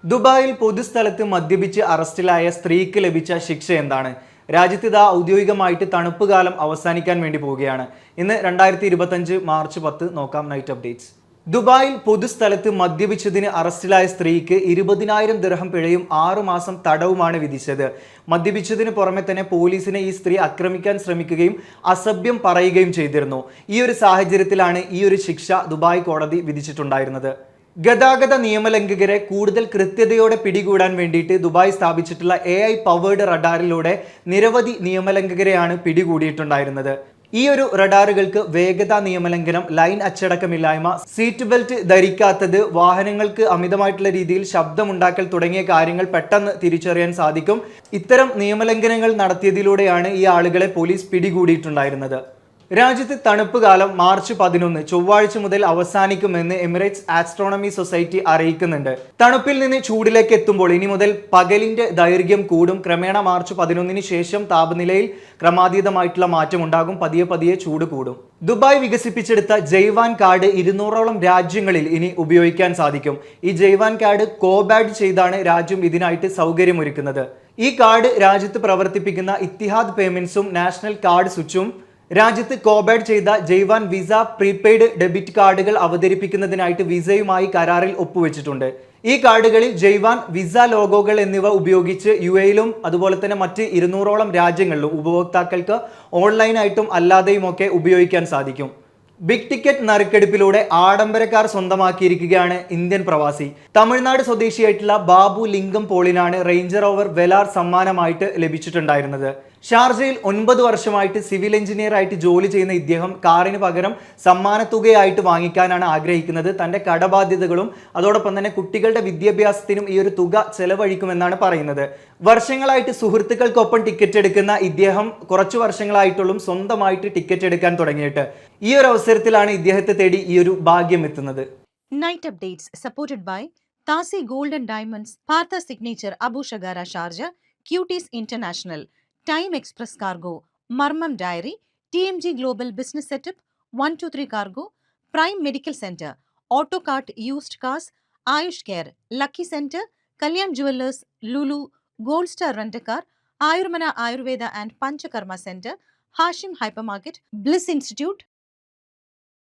ദുബായിൽ പൊതുസ്ഥലത്ത് മദ്യപിച്ച് അറസ്റ്റിലായ സ്ത്രീക്ക് ലഭിച്ച ശിക്ഷ എന്താണ്? രാജ്യത്ത് ഇതാ ഔദ്യോഗികമായിട്ട് തണുപ്പ് കാലം അവസാനിക്കാൻ വേണ്ടി പോവുകയാണ്. ഇന്ന് 2025 മാർച്ച് 10 നോക്കാം നൈറ്റ് അപ്ഡേറ്റ്സ്. ദുബായിൽ പൊതുസ്ഥലത്ത് മദ്യപിച്ചതിന് അറസ്റ്റിലായ സ്ത്രീക്ക് 20,000 ദിർഹം പിഴയും 6 മാസം തടവുമാണ് വിധിച്ചത്. മദ്യപിച്ചതിന് പുറമെ തന്നെ പോലീസിനെ ഈ സ്ത്രീ ആക്രമിക്കാൻ ശ്രമിക്കുകയും അസഭ്യം പറയുകയും ചെയ്തിരുന്നു. ഈ ഒരു സാഹചര്യത്തിലാണ് ഈ ഒരു ശിക്ഷ ദുബായ് കോടതി വിധിച്ചിട്ടുണ്ടായിരുന്നത്. ഗതാഗത നിയമലംഘകരെ കൂടുതൽ കൃത്യതയോടെ പിടികൂടാൻ വേണ്ടിയിട്ട് ദുബായ് സ്ഥാപിച്ചിട്ടുള്ള AI പവേർഡ് റഡാറിലൂടെ നിരവധി നിയമലംഘകരെയാണ് പിടികൂടിയിട്ടുണ്ടായിരുന്നത്. ഈ ഒരു റഡാറുകൾക്ക് വേഗതാ നിയമലംഘനം, ലൈൻ അച്ചടക്കമില്ലായ്മ, സീറ്റ് ബെൽറ്റ് ധരിക്കാത്തത്, വാഹനങ്ങൾക്ക് അമിതമായിട്ടുള്ള രീതിയിൽ ശബ്ദമുണ്ടാക്കൽ തുടങ്ങിയ കാര്യങ്ങൾ പെട്ടെന്ന് തിരിച്ചറിയാൻ സാധിക്കും. ഇത്തരം നിയമലംഘനങ്ങൾ നടത്തിയതിലൂടെയാണ് ഈ ആളുകളെ പോലീസ് പിടികൂടിയിട്ടുണ്ടായിരുന്നത്. രാജ്യത്ത് തണുപ്പ് കാലം മാർച്ച് 11 ചൊവ്വാഴ്ച മുതൽ അവസാനിക്കുമെന്ന് എമിറേറ്റ്സ് ആസ്ട്രോണമി സൊസൈറ്റി അറിയിക്കുന്നുണ്ട്. തണുപ്പിൽ നിന്ന് ചൂടിലേക്ക് എത്തുമ്പോൾ ഇനി മുതൽ പകലിന്റെ ദൈർഘ്യം കൂടും. ക്രമേണ മാർച്ച് 11 ശേഷം താപനിലയിൽ ക്രമാതീതമായിട്ടുള്ള മാറ്റം ഉണ്ടാകും. പതിയെ ചൂട് കൂടും. ദുബായ് വികസിപ്പിച്ചെടുത്ത ജയ്വാൻ കാർഡ് 200ഓളം രാജ്യങ്ങളിൽ ഇനി ഉപയോഗിക്കാൻ സാധിക്കും. ഈ ജയ്വാൻ കാർഡ് കോബാഡ് ചെയ്താണ് രാജ്യം ഇതിനായിട്ട് സൗകര്യമൊരുക്കുന്നത്. ഈ കാർഡ് രാജ്യത്ത് പ്രവർത്തിപ്പിക്കുന്ന ഇത്തിഹാദ് പേയ്മെന്റ്സും നാഷണൽ കാർഡ് സ്വിച്ചും രാജ്യത്ത് കോബാഡ് ചെയ്ത ജയ്വാൻ വിസ പ്രീപെയ്ഡ് ഡെബിറ്റ് കാർഡുകൾ അവതരിപ്പിക്കുന്നതിനായിട്ട് വിസയുമായി കരാറിൽ ഒപ്പുവെച്ചിട്ടുണ്ട്. ഈ കാർഡുകളിൽ ജയ്വാൻ, വിസ ലോഗോകൾ എന്നിവ ഉപയോഗിച്ച് UAEയിലും അതുപോലെ തന്നെ മറ്റ് 200ഓളം രാജ്യങ്ങളിലും ഉപഭോക്താക്കൾക്ക് ഓൺലൈനായിട്ടും അല്ലാതെയും ഒക്കെ ഉപയോഗിക്കാൻ സാധിക്കും. ബിഗ് ടിക്കറ്റ് നറുക്കെടുപ്പിലൂടെ ആഡംബരക്കാർ സ്വന്തമാക്കിയിരിക്കുകയാണ് ഇന്ത്യൻ പ്രവാസി. തമിഴ്നാട് സ്വദേശിയായിട്ടുള്ള ബാബു ലിംഗം പോളിനാണ് റേഞ്ചർ റോവർ വെലാർ സമ്മാനമായിട്ട് ലഭിച്ചിട്ടുണ്ടായിരുന്നത്. ഷാർജയിൽ 9 വർഷമായിട്ട് സിവിൽ എഞ്ചിനീയർ ആയിട്ട് ജോലി ചെയ്യുന്ന ഇദ്ദേഹം കാറിന് പകരം സമ്മാനത്തുകയായിട്ട് വാങ്ങിക്കാനാണ് ആഗ്രഹിക്കുന്നത്. തന്റെ കടബാധ്യതകളും അതോടൊപ്പം തന്നെ കുട്ടികളുടെ വിദ്യാഭ്യാസത്തിനും ഈ ഒരു തുക ചെലവഴിക്കുമെന്നാണ് പറയുന്നത്. വർഷങ്ങളായിട്ട് സുഹൃത്തുക്കൾക്കൊപ്പം ടിക്കറ്റ് എടുക്കുന്ന ഇദ്ദേഹം കുറച്ചു വർഷങ്ങളായിട്ടുള്ളൂ സ്വന്തമായിട്ട് ടിക്കറ്റ് എടുക്കാൻ തുടങ്ങിയിട്ട്. ഈ ഒരു അവസരത്തിലാണ് ഇദ്ദേഹത്തെ തേടി ഈ ഒരു ഭാഗ്യം എത്തുന്നത്. Night updates supported by Thasi gold and diamonds, Partha signature, Abu Shagara Sharjah, cuties international, time express cargo, Marmam diary, TMG global business setup, 123 cargo, prime medical centre, auto cart used cars, Ayush care, lucky centre, Kalyan jewellers, Lulu, gold star rent a car, Ayurmana Ayurveda and Panchakarma centre, Hashim hyper market, bliss institute,